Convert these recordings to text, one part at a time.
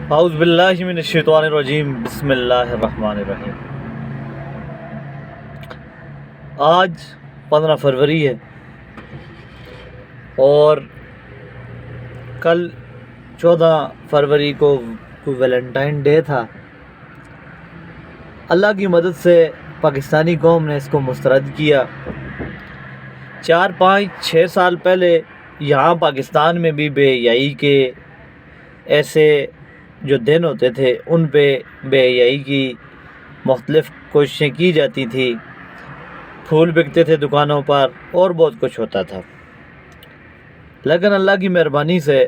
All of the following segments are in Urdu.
اعوذ باللہ من الشیطان الرجیم، بسم اللہ الرحمن الرحیم۔ آج 15 فروری ہے اور کل 14 فروری کو ویلنٹائن ڈے تھا۔ اللہ کی مدد سے پاکستانی قوم نے اس کو مسترد کیا۔ 4 5 6 سال پہلے یہاں پاکستان میں بھی بے حیائی کے ایسے جو دن ہوتے تھے، ان پہ بے حیائی کی مختلف کوششیں کی جاتی تھی، پھول بکتے تھے دکانوں پر اور بہت کچھ ہوتا تھا، لیکن اللہ کی مہربانی سے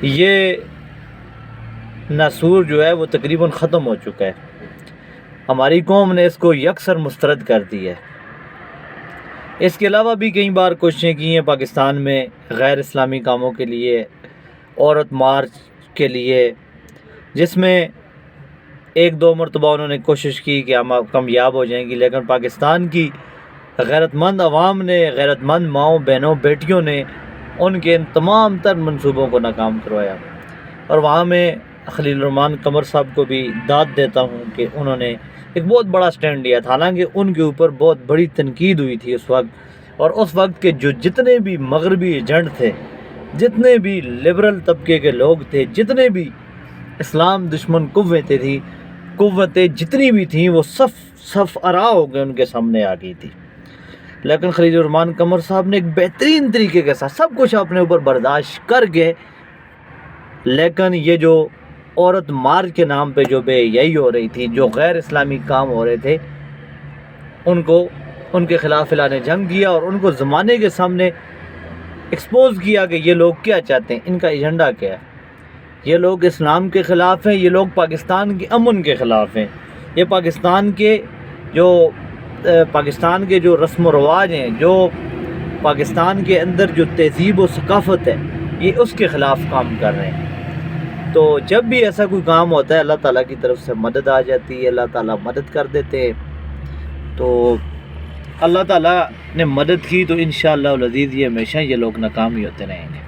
یہ ناسور جو ہے وہ تقریباً ختم ہو چکا ہے۔ ہماری قوم نے اس کو یکسر مسترد کر دی ہے۔ اس کے علاوہ بھی کئی بار کوششیں کی ہیں پاکستان میں غیر اسلامی کاموں کے لیے، عورت مارچ کے لیے، جس میں 1-2 مرتبہ انہوں نے کوشش کی کہ ہم کامیاب ہو جائیں گی، لیکن پاکستان کی غیرت مند عوام نے، غیرت مند ماؤں بہنوں بیٹیوں نے ان کے ان تمام تر منصوبوں کو ناکام کروایا۔ اور وہاں میں خلیل الرحمان قمر صاحب کو بھی داد دیتا ہوں کہ انہوں نے ایک بہت بڑا سٹینڈ لیا تھا، حالانکہ ان کے اوپر بہت بڑی تنقید ہوئی تھی اس وقت، اور اس وقت کے جو جتنے بھی مغربی ایجنٹ تھے، جتنے بھی لبرل طبقے کے لوگ تھے، جتنے بھی اسلام دشمن قوتیں جتنی بھی تھیں، وہ صف آرا ہو کے ان کے سامنے آ گئی تھی۔ لیکن خلیل الرحمان قمر صاحب نے ایک بہترین طریقے کے ساتھ سب کچھ اپنے اوپر برداشت کر کے، لیکن یہ جو عورت مارچ کے نام پہ جو بے حیائی ہو رہی تھی، جو غیر اسلامی کام ہو رہے تھے، ان کے خلاف اعلان جنگ کیا اور ان کو زمانے کے سامنے ایکسپوز کیا کہ یہ لوگ کیا چاہتے ہیں، ان کا ایجنڈا کیا ہے۔ یہ لوگ اسلام کے خلاف ہیں، یہ لوگ پاکستان کے امن کے خلاف ہیں، یہ پاکستان کے جو رسم و رواج ہیں، جو پاکستان کے اندر جو تہذیب و ثقافت ہے، یہ اس کے خلاف کام کر رہے ہیں۔ تو جب بھی ایسا کوئی کام ہوتا ہے، اللہ تعالیٰ کی طرف سے مدد آ جاتی ہے، اللہ تعالیٰ مدد کر دیتے ہیں۔ تو اللہ تعالیٰ نے مدد کی تو انشاءاللہ العزیز یہ ہمیشہ یہ لوگ ناکام ہی ہوتے رہیں گے۔